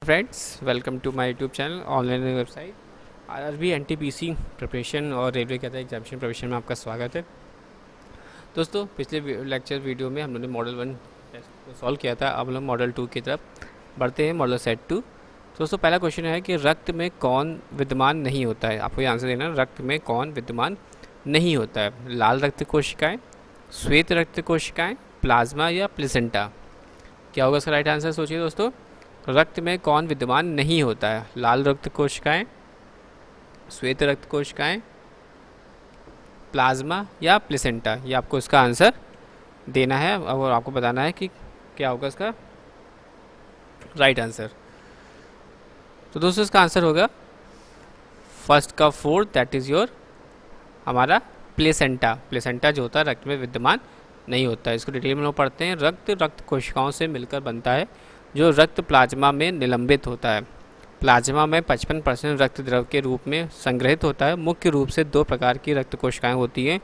Friends, welcome to my YouTube channel online website RRB NTPC preparation और railway कहता है examination preparation में आपका स्वागत है। दोस्तों, पिछले लेक्चर वीडियो में हम लोगों ने मॉडल 1 टेस्ट को सॉल्व किया था। अब हम लोग मॉडल 2 की तरफ बढ़ते हैं, मॉडल सेट 2। दोस्तों, पहला क्वेश्चन है कि रक्त में कौन विद्यमान नहीं होता है। आपको ये आंसर देना है, रक्त में कौन विद्यमान नहीं होता है। लाल रक्त कोशिकाएँ, श्वेत रक्त कोशिकाएँ, प्लाज्मा या प्लेसेंटा। क्या होगा इसका राइट आंसर? सोचिए दोस्तों, रक्त में कौन विद्यमान नहीं होता है। लाल रक्त कोशिकाएं, श्वेत रक्त कोशिकाएं, प्लाज्मा या प्लेसेंटा। ये आपको इसका आंसर देना है और आपको बताना है कि क्या होगा इसका राइट आंसर। तो दोस्तों, इसका आंसर होगा फर्स्ट का फोर्थ, दैट इज़ योर हमारा प्लेसेंटा। प्लेसेंटा जो होता है रक्त में विद्यमान नहीं होता है। इसको डिटेल में लोग पढ़ते हैं। रक्त कोशिकाओं से मिलकर बनता है जो रक्त प्लाज्मा में निलंबित होता है। प्लाज्मा में 55% रक्त द्रव के रूप में संग्रहित होता है। मुख्य रूप से दो प्रकार की रक्त कोशिकाएं होती हैं,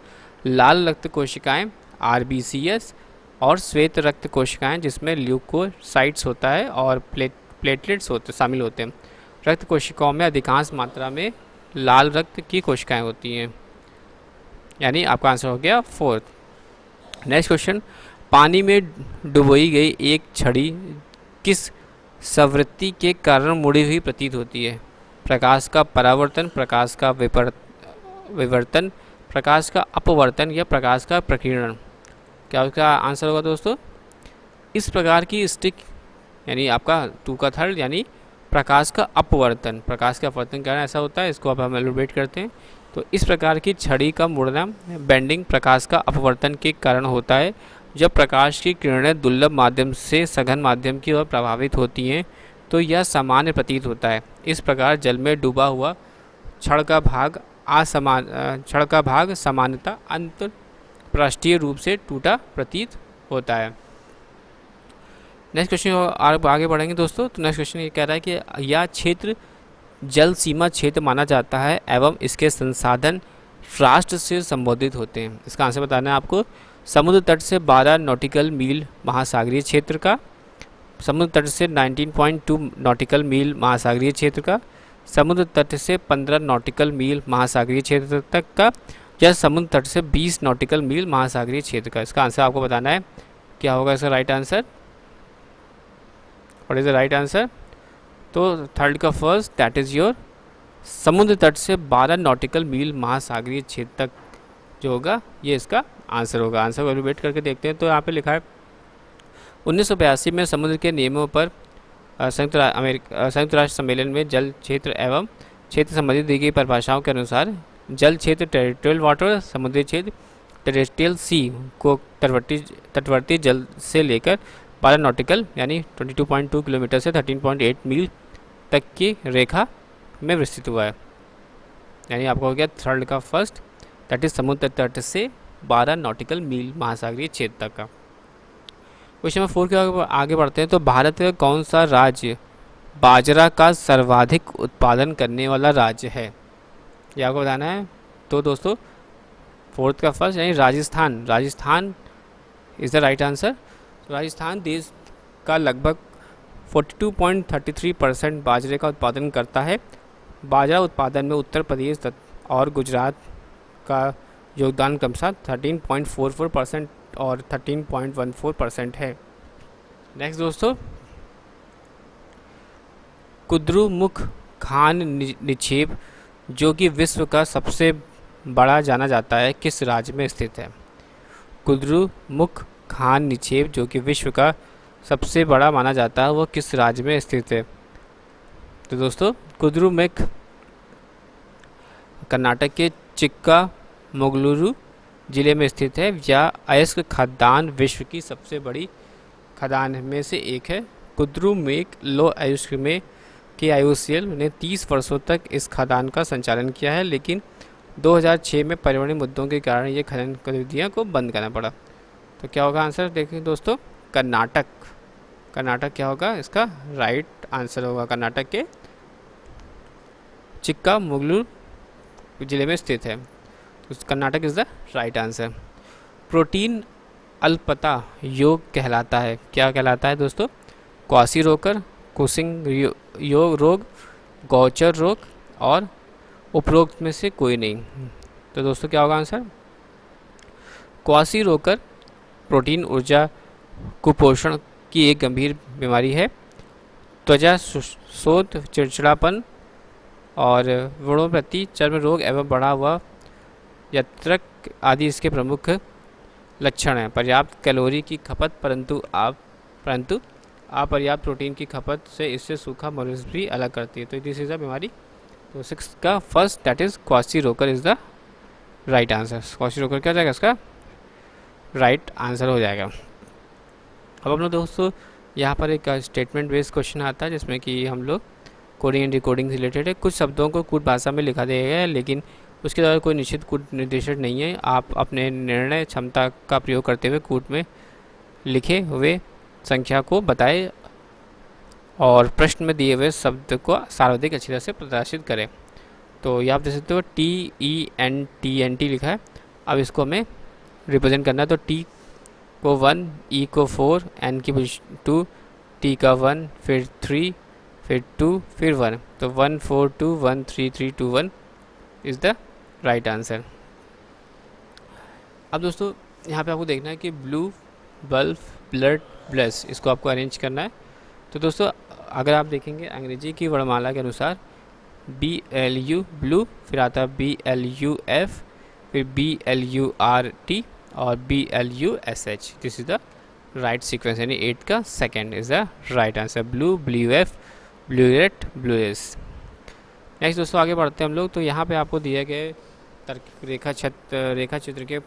लाल रक्त कोशिकाएं RBCS और श्वेत रक्त कोशिकाएं जिसमें ल्यूकोसाइट्स होता है और प्लेटलेट्स शामिल होते हैं। रक्त कोशिकाओं में अधिकांश मात्रा में लाल रक्त की कोशिकाएँ होती हैं। यानी आपका आंसर हो गया फोर्थ। नेक्स्ट क्वेश्चन, पानी में डुबोई गई एक छड़ी किस संवृत्ति के कारण मुड़ी हुई प्रतीत होती है। प्रकाश का परावर्तन, प्रकाश का विवर्तन, प्रकाश का अपवर्तन या प्रकाश का प्रकीर्णन। क्या उसका आंसर होगा दोस्तों? इस प्रकार की स्टिक यानी आपका 2 का थर्ड यानी प्रकाश का अपवर्तन। प्रकाश का अपवर्तन के कारण ऐसा होता है, इसको अब हम एलोबरेट करते हैं। तो इस प्रकार की छड़ी का मुड़ना, बेंडिंग, प्रकाश का अपवर्तन के कारण होता है। जब प्रकाश की किरणें दुर्लभ माध्यम से सघन माध्यम की ओर प्रभावित होती हैं तो यह सामान्य प्रतीत होता है। इस प्रकार जल में डूबा हुआ छड़ का भाग सामान्यतः अंतरपृष्ठीय रूप से टूटा प्रतीत होता है। नेक्स्ट क्वेश्चन आगे बढ़ेंगे दोस्तों। तो नेक्स्ट क्वेश्चन ये कह रहा है कि यह क्षेत्र जल सीमा क्षेत्र माना जाता है एवं इसके संसाधन राष्ट्र से संबोधित होते हैं। इसका आंसर बताना है आपको। समुद्र तट से 12 नॉटिकल मील महासागरीय क्षेत्र का, समुद्र तट से 19.2 नॉटिकल मील महासागरीय क्षेत्र का, समुद्र तट से 15 नॉटिकल मील महासागरीय क्षेत्र तक का, या समुद्र तट से 20 नॉटिकल मील महासागरीय क्षेत्र का। इसका आंसर आपको बताना है। क्या होगा इसका right answer? What is the right answer? तो थर्ड का फर्स्ट, दैट इज़ योर समुद्र तट से 12 नॉटिकल मील महासागरीय क्षेत्र तक जो होगा ये इसका आंसर होगा। आंसर को एलिब्रेट करके देखते हैं। तो यहाँ पे लिखा है 1982 में समुद्र के नियमों पर संयुक्त राष्ट्र सम्मेलन में जल क्षेत्र एवं क्षेत्र संबंधी दी गई परिभाषाओं के अनुसार जल क्षेत्र टेरिटोरियल वाटर, समुद्री क्षेत्र टेरेस्ट्रियल सी को तटवर्ती जल से लेकर 12 नॉटिकल यानी 22.2 किलोमीटर से 13.8 मील तक की रेखा में विस्तृत हुआ है। यानी आपको हो गया थर्ड का फर्स्ट, दैट इज समुद्र तट से 12 नॉटिकल मील महासागरीय क्षेत्र तक का। क्वेश्चन नंबर 4 के आगे बढ़ते हैं। तो भारत का कौन सा राज्य बाजरा का सर्वाधिक उत्पादन करने वाला राज्य है? यह आपको बताना है। तो दोस्तों, फोर्थ का फर्स्ट यानी Rajasthan. Rajasthan is the right answer. Rajasthan देश का लगभग 42.33% बाजरे का उत्पादन करता है। बाजरा उत्पादन में उत्तर प्रदेश और गुजरात का योगदान क्रमशः 13.44% और 13.14% है। नेक्स्ट दोस्तों, कुद्रुमुख खान निक्षेप जो कि विश्व का सबसे बड़ा जाना जाता है किस राज्य में स्थित है? कुद्रुमुख खान निक्षेप जो कि विश्व का सबसे बड़ा माना जाता है वो किस राज्य में स्थित है? तो दोस्तों, कुद्रुमुख कर्नाटक के चिक्कामगलुरु जिले में स्थित है। यह अयस्क खदान विश्व की सबसे बड़ी खदान में से एक है। कुद्रुमुख लो अयस्क में के IOCL ने 30 वर्षों तक इस खदान का संचालन किया है, लेकिन 2006 में पर्यावरणीय मुद्दों के कारण ये खनन गतिविधियों को बंद करना पड़ा। तो क्या होगा आंसर? देखिए दोस्तों, कर्नाटक। कर्नाटक क्या होगा? इसका राइट आंसर होगा कर्नाटक के चिक्कामगलुरु जिले में स्थित है। तो Karnataka is the right answer. Protein अल्पता योग कहलाता है। क्या कहलाता है दोस्तों? क्वासी रोकर, कुशिंग रोग, गौचर रोग और उपरोक्त में से कोई नहीं। तो दोस्तों क्या होगा आंसर? क्वासी रोकर प्रोटीन ऊर्जा कुपोषण की एक गंभीर बीमारी है। त्वचा शोथ, चिड़चिड़ापन और व्रणों प्रति चर्म रोग एवं बढ़ा हुआ यकृत आदि इसके प्रमुख लक्षण हैं। पर्याप्त कैलोरी की खपत परंतु अपर्याप्त प्रोटीन की खपत से इससे सूखा मनुष्य भी अलग करती है। तो दिस इज अ बीमारी। तो 6 का first that is quasi rocker is the right answer. Quasi rocker क्या हो जाएगा इसका राइट आंसर हो जाएगा। अब हम लोग दोस्तों यहाँ पर एक स्टेटमेंट बेस्ड क्वेश्चन आता है जिसमें कि हम लोग कोडिंग एंड डिकोडिंग से रिलेटेड है। कुछ शब्दों को कूट भाषा में लिखा दिया गया है लेकिन उसके द्वारा कोई निश्चित कूट निर्देशित नहीं है। आप अपने निर्णय क्षमता का प्रयोग करते हुए कूट में लिखे हुए संख्या को बताएं और प्रश्न में दिए हुए शब्द को सार्वधिक अच्छी तरह से प्रदर्शित करें। तो ये आप देख सकते हो TENT लिखा है। अब इसको हमें रिप्रेजेंट करना है। तो T को 1, E को 4, N की 2, T का 1, फिर 3, फिर 2, फिर 1। तो 1 4 2 1 3 3 2 1 इज़ द राइट आंसर। अब दोस्तों यहाँ पे आपको देखना है कि ब्लू, बल्ब, ब्लड, ब्लस इसको आपको अरेंज करना है। तो दोस्तों अगर आप देखेंगे अंग्रेजी की वर्णमाला के अनुसार BLU ब्लू, फिर आता है BLUF, फिर BLURT और BLUSH। This is the right sequence, यानी 8 का second is the right answer. Blue, BLUF, blurt, blues. Next दोस्तों आगे बढ़ते हैं हम लोग। तो यहाँ पे आपको दिए गए रेखा चित्र के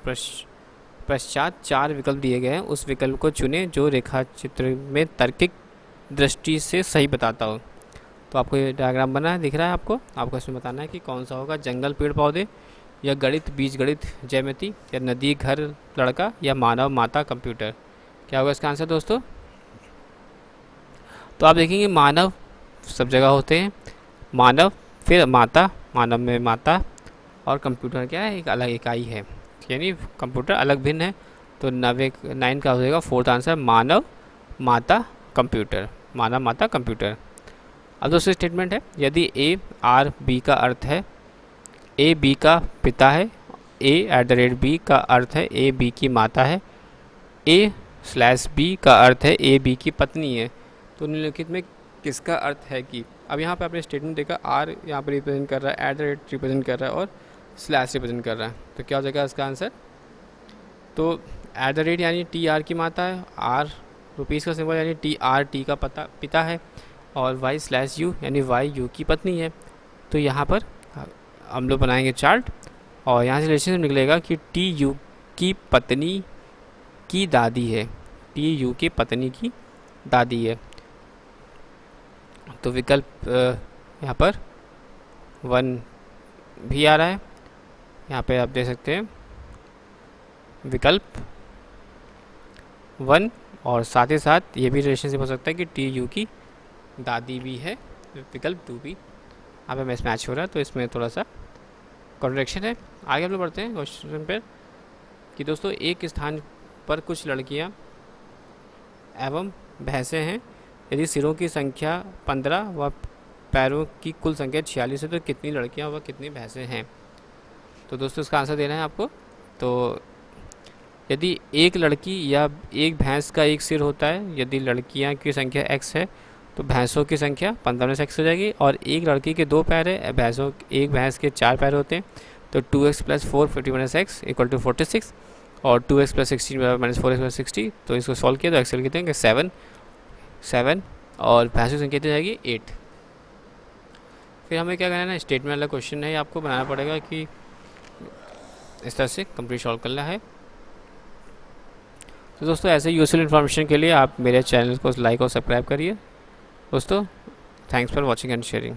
पश्चात 4 विकल्प दिए गए हैं। उस विकल्प को चुनें जो रेखा चित्र में तार्किक दृष्टि से सही बताता हो। तो आपको ये डायग्राम बना है, दिख रहा है आपको इसमें बताना है कि कौन सा होगा। जंगल, पेड़ पौधे, या गणित, बीज गणित, ज्यामिति, या नदी, घर, लड़का, या मानव, माता, कंप्यूटर। क्या होगा इसका आंसर दोस्तों? तो आप देखेंगे मानव सब जगह होते हैं, मानव, फिर माता, मानव में माता, और कंप्यूटर क्या है? एक अलग इकाई है, यानी कंप्यूटर अलग भिन्न है। तो 9 का हो जाएगा फोर्थ आंसर, मानव, माता, कंप्यूटर। मानव, माता, कंप्यूटर। अब दूसरी स्टेटमेंट है, यदि A-R-B का अर्थ है A B का पिता है, A@B का अर्थ है A B की माता है, A/B का अर्थ है A B की पत्नी है, तो निम्नलिखित में किसका अर्थ है कि? अब यहाँ पे आपने स्टेटमेंट देखा, R यहाँ पर रिप्रेजेंट कर रहा है, @ रिप्रेजेंट कर रहा है और स्लैश रिप्रेजेंट कर रहा है। तो क्या हो जाएगा इसका आंसर? तो @ यानी TR की माता है, R रुपीज़ का सिंबल यानी TRT का पिता है, और Y/U यानी YU की पत्नी है। तो यहाँ पर हम लोग बनाएंगे चार्ट और यहाँ से रिलेशनशिप निकलेगा कि TU की पत्नी की दादी है, TU की पत्नी की दादी है। तो विकल्प यहाँ पर 1 भी आ रहा है, यहाँ पे आप देख सकते हैं विकल्प 1, और साथ ही साथ ये भी रिलेशनशिप हो सकता है कि TU की दादी भी है, विकल्प 2 भी यहाँ पे मैच हो रहा है। तो इसमें थोड़ा सा कॉन्ट्रडिक्शन है। आगे हम लोग बढ़ते हैं क्वेश्चन पर कि दोस्तों एक स्थान पर कुछ लड़कियाँ एवं भैंसें हैं। यदि सिरों की संख्या 15 व पैरों की कुल संख्या 46 है तो कितनी लड़कियाँ व कितनी भैंसें हैं? तो दोस्तों इसका आंसर देना है आपको। तो यदि एक लड़की या एक भैंस का एक सिर होता है, यदि लड़कियाँ की संख्या x है तो भैंसों की संख्या 15 में से x हो जाएगी, और एक लड़की के 2 पैर है, एक भैंस के 4 पैर होते हैं, तो 2x + 4 50 - x = 46, और 2x + 16 - 4x + 60। तो इसको सॉल्व किया तो एक्सेल कितने हैं 7, और भैंसों की संख्या कितनी जाएगी 8। फिर हमें क्या करना है, स्टेटमेंट वाला क्वेश्चन है, आपको बनाना पड़ेगा कि इस तरह से कंप्लीट सॉल्व करना है। तो दोस्तों ऐसे यूजफुल इन्फॉर्मेशन के लिए आप मेरे चैनल को लाइक और सब्सक्राइब करिए दोस्तों। Thanks for watching and sharing.